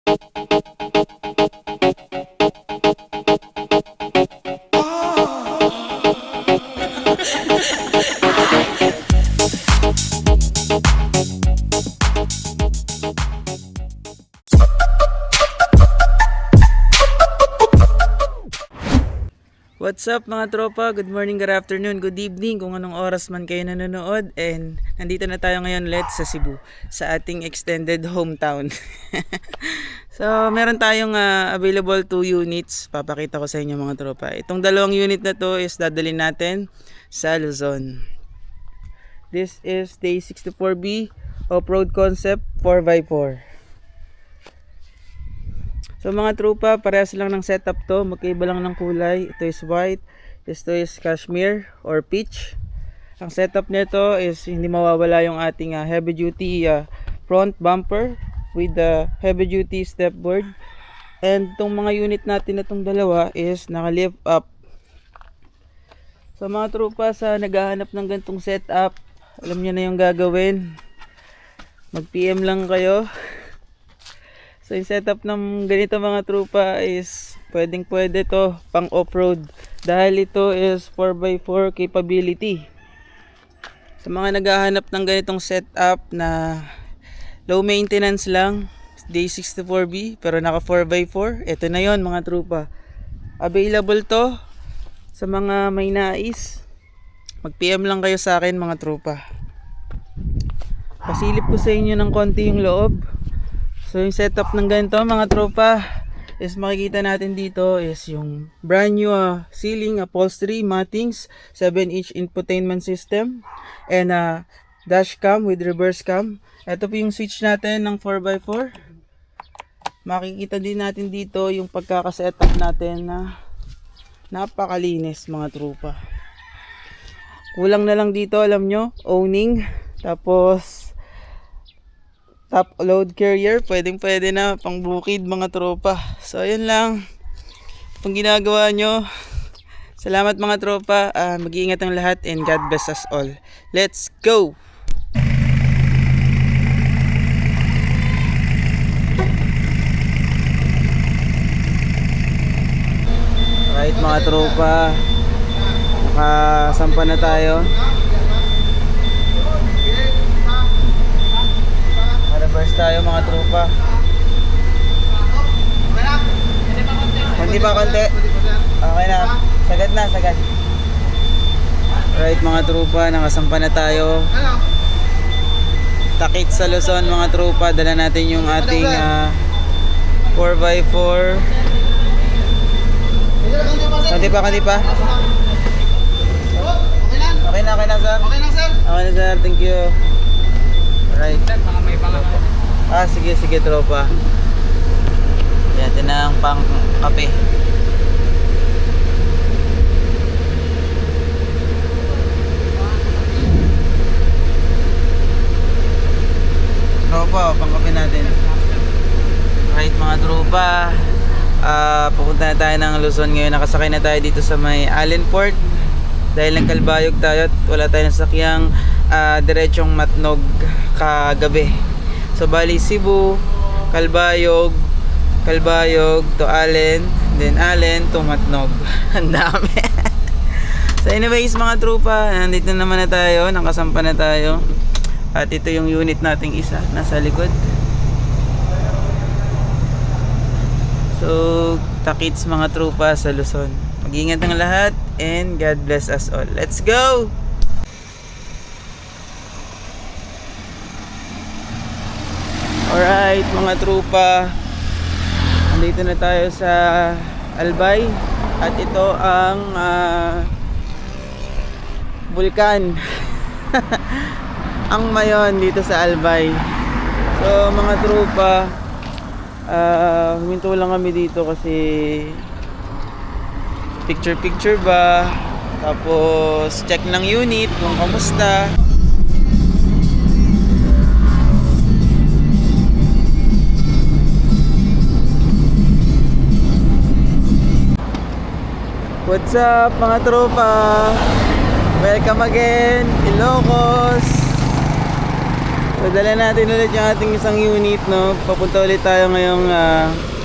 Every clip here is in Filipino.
What's up mga tropa? Good morning, good afternoon, good evening kung anong oras man kayo nanonood. And nandito na tayo ngayon ulit sa Cebu, sa ating extended hometown. So meron tayong available 2 units. Papakita ko sa inyo mga tropa. Itong dalawang unit na to is dadalhin natin sa Luzon. This is Day 64B Off-Road Concept 4x4. So mga tropa, parehas lang ng setup to, magkaiba lang ng kulay. Ito is white, ito is cashmere or peach. Ang setup nito is hindi mawawala yung ating heavy duty front bumper with the heavy duty stepboard. And itong mga unit natin na itong dalawa is naka-lift up. So mga tropa, sa naghahanap ng ganitong setup, alam niyo na yung gagawin. Mag-PM lang kayo. So yung setup ng ganito mga tropa is pwedeng pwede to pang off-road dahil ito is 4x4 capability. Sa mga naghahanap ng ganitong setup na low maintenance lang, Day 64B pero naka 4x4, ito na yon mga tropa. Available to sa mga may nais. Mag-PM lang kayo sa akin mga tropa. Pasilip ko sa inyo ng konti yung loob. So yung setup ng ganito mga tropa is makikita natin dito is yung brand new ceiling upholstery, mattings, 7-inch infotainment system, and dash cam with reverse cam. Ito po yung switch natin ng 4x4. Makikita din natin dito yung pagkakasetup natin na napakalinis mga tropa. Kulang na lang dito, alam nyo, owning, tapos top load carrier, pwedeng pwede na pang bukid mga tropa. So ayun lang itong ginagawa nyo. Salamat mga tropa, mag-iingat ang lahat and God bless us all. Let's go! Right mga tropa, nakasampa na tayo. Reverse tayo mga tropa. Hindi pa konti. Okay na. Sagad na, sagad. Right mga tropa, nakasampa na tayo. Takit sa Luzon mga tropa. Dala natin yung ating 4x4. Konti pa, konti pa. Okay na sir. Okay na sir, thank you. Right. Sige tropa. Yan, ito na ang pang kape. Tropa, pang kape natin. Right mga tropa, pupunta na tayo ng Luzon ngayon. Nakasakay na tayo dito sa may Allenport. Dahil nagkalbayog tayo at wala tayong sakyang diretsong Matnog kagabi. So bali Cebu, Kalbayog to Allen, then Allen to Matnog. Ang dami. So anyways mga tropa, nandito naman na tayo, nakasampa na tayo. At ito yung unit nating isa, nasa likod. So takits mga tropa sa Luzon. Mag-ingat ang lahat and God bless us all. Let's go! Alright mga tropa, nandito na tayo sa Albay at ito ang bulkan ang Mayon dito sa Albay. So mga tropa, huminto lang kami dito kasi picture ba, tapos check ng unit kung kamusta. What's up mga tropa? Welcome again, Ilocos. So dala natin ulit yung ating isang unit, no. Papunta ulit tayo ngayong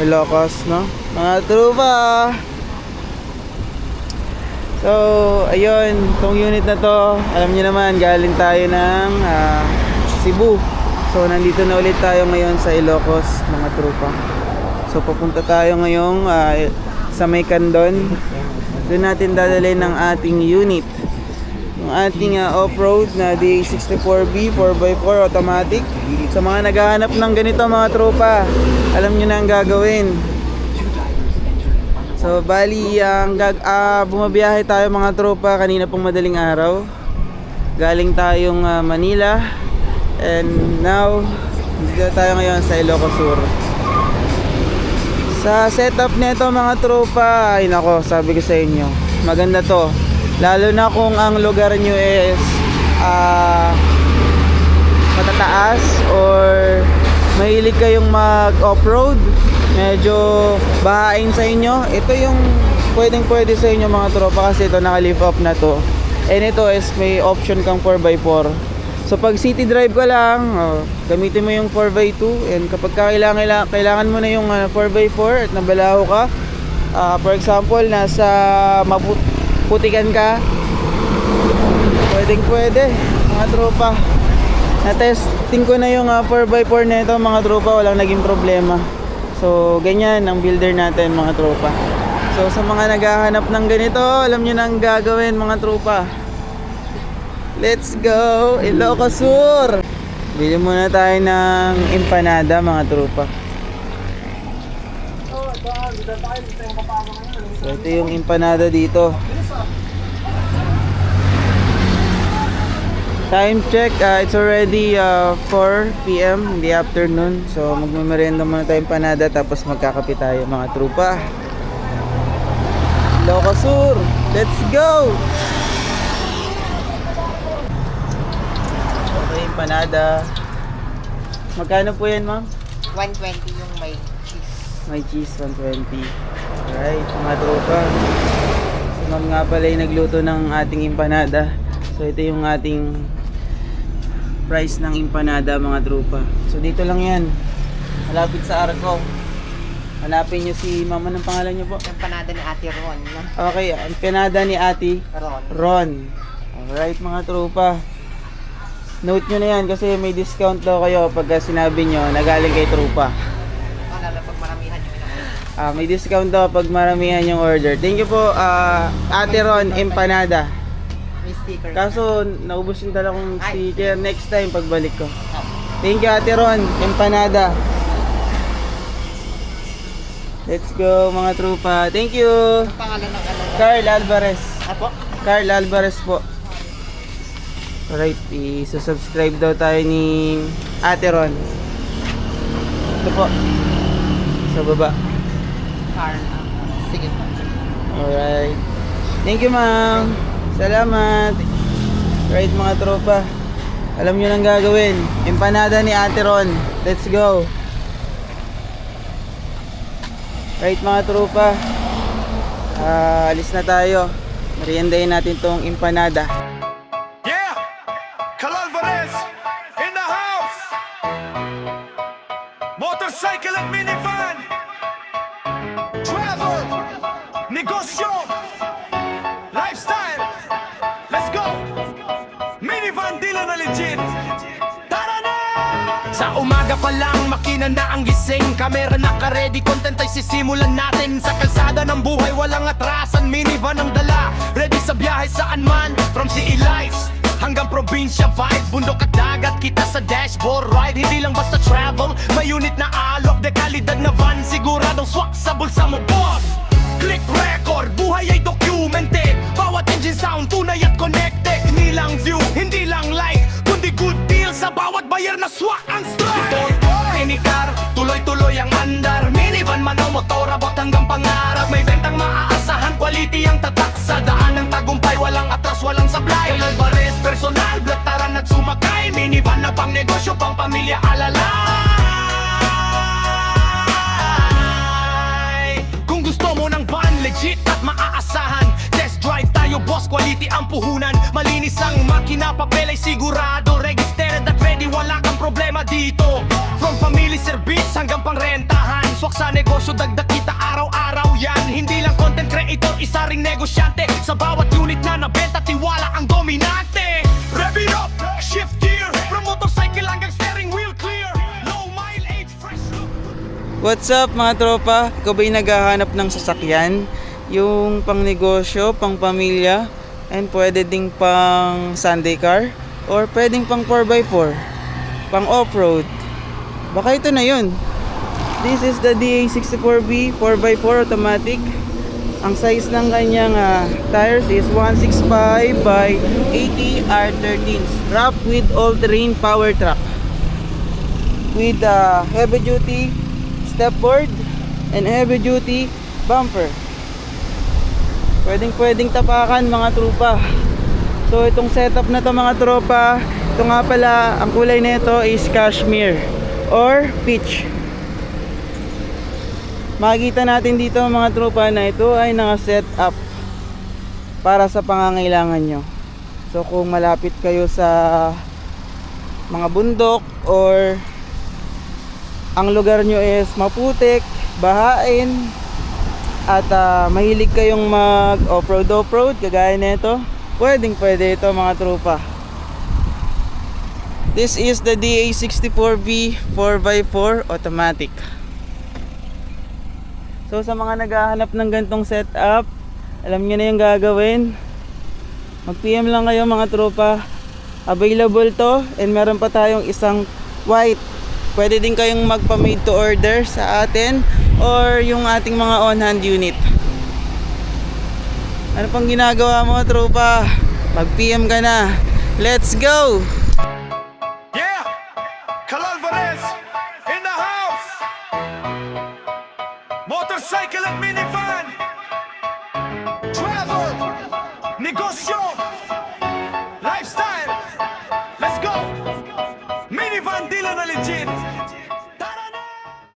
Ilocos, no. Mga trupa. So ayun, tong unit na to, alam niyo naman, galing tayo ng Cebu. So nandito na ulit tayo ngayon sa Ilocos, mga trupa. So papunta tayo ngayong sa May Candon. Doon natin dadalhin ng ating unit, yung ating off-road na DA64B 4x4 automatic. Sa mga naghahanap ng ganito, mga tropa, alam nyo na ang gagawin. So bali bumabiyahe tayo, mga tropa, kanina pong madaling araw. Galing tayong Manila, and now dito tayo ngayon sa Ilocos Sur. Sa setup nito, mga tropa, ay nako, sabi ko sa inyo, maganda to. Lalo na kung ang lugar nyo is matataas or mahilig kayong mag off-road, medyo bahain sa inyo. Ito yung pwede sa inyo, mga tropa, kasi ito naka-lift up na to. And ito is may option kang 4x4. So pag city drive ka lang, gamitin mo yung 4x2, and kapag kailangan mo na yung 4x4 at nabalaho ka, for example, nasa Putikan ka, pwede, mga tropa. Na-testing ko na yung 4x4 na ito, mga tropa, walang naging problema. So ganyan ang builder natin, mga tropa. So sa mga naghahanap ng ganito, alam nyo na ang gagawin, mga tropa. Let's go, Ilocos Sur! Bili muna tayo ng empanada, mga tropa. So ito yung empanada dito. Time check, it's already 4 PM in the afternoon. So magmemerenda muna tayo empanada, tapos magkakape tayo, mga tropa. Ilocos Sur, let's go! Empanada. Magkano po yan, ma'am? 120 yung may cheese. May cheese, 120. Alright, mga tropa. Si ma'am nga pala yung nagluto ng ating empanada. So ito yung ating price ng empanada, mga tropa. So dito lang yan, malapit sa Arco. Hanapin nyo si mama, ng pangalan nyo po? Empanada ni Ate Ron. Okay, empanada ni Ate Ron. Alright, mga tropa. Note nyo na yan, kasi may discount daw kayo pagka sinabi nyo na galing kay trupa. Lalo pag maramihan yung May discount daw pag maramihan yung order. Thank you po, Ate Ron, empanada. may sticker. Kaso naubos yung dala kong sticker, next time pagbalik ko. Thank you, Ate Ron, empanada. Let's go, mga trupa. Thank you. Ang pangalan ng ano? Carl Alvarez. Apo? Carl Alvarez po. Alright, i-subscribe daw tayo ni Ate Ron. Ito po, sa baba. Carl. Sige po. Alright. Thank you, ma'am. Salamat. Alright, mga tropa, alam nyo nang gagawin. Empanada ni Ate Ron. Let's go. Alright, mga tropa, alis na tayo. Meriendahin natin tong empanada. Motorcycle at minivan, travel, negosyo, lifestyle, let's go. Minivan dealer na legit. Tara na! Sa umaga pa lang, makina na ang gising. Kamera naka-ready, content ay sisimulan natin. Sa kalsada ng buhay, walang atrasan. Minivan ang dala, ready sa biyahe saan man. From city lights hanggang probinsya vibes, bundok at dagat, kita sa dashboard ride. Hindi lang basta travel, may unit na alok, dekalidad na van, siguradong swak sa bulsa mo, boss. Click record, buhay ay documented. Bawat engine sound, tunay at connected. Hindi lang view, hindi lang like, kundi good deal sa bawat buyer na swak ang strike. Motor, minicar, tuloy-tuloy ang andar. Minivan man o motor, abot hanggang pangarap. May bentang maaasahan, quality ang tatak. Sa daan ng tagumpay, walang atras, walang sablay. Alvarez, personal, blataran at sumakay. Minivan na pang negosyo, pang pamilya, alalay. Kung gusto mo ng van, legit at maaasahan, test drive tayo boss, quality ang puhunan. Malinis ang makina, papel ay sigurado, registered at ready, wala kang problema dito. From family service hanggang pangrentahan, swak sa negosyo, dagdag kita araw-araw yan. Hindi lang content creator, isa ring negosyante. Sa bawat unit na nabenta, tiwala ang dominante. Rev it up, shift gear, from motorcycle hanggang steering wheel clear. Low mileage, fresh look. What's up mga tropa? Ikaw ba'y naghahanap ng sasakyan? Yung pang negosyo, pang pamilya, and pwede ding pang Sunday car, or pwedeng pang 4x4, pang off-road. Baka ito na yun. This is the DA64B 4x4 automatic. Ang size ng kanyang tires is 165 by 80 R13, wrapped with all-terrain power track with heavy duty stepboard and heavy duty bumper. Pwedeng tapakan mga tropa. So itong setup na to mga tropa, ito nga pala, ang kulay nito is cashmere or peach. Makikita natin dito mga tropa na ito ay naka-set up para sa pangangailangan nyo. So kung malapit kayo sa mga bundok or ang lugar nyo is maputik, bahain, at mahilig kayong mag off-road kagaya nito, pwede ito mga tropa. This is the DA64B 4x4 automatic. So sa mga naghahanap ng gantong setup, alam nyo na yung gagawin. Mag PM lang kayo mga tropa. Available to, and meron pa tayong isang white. Pwede din kayong magpa-made to order sa atin or yung ating mga on-hand unit. Ano pang ginagawa mo tropa? Mag PM ka na. Let's go! Yeah, Calalvarez in the house. Motorcycle and minivan. Travel, negosyo,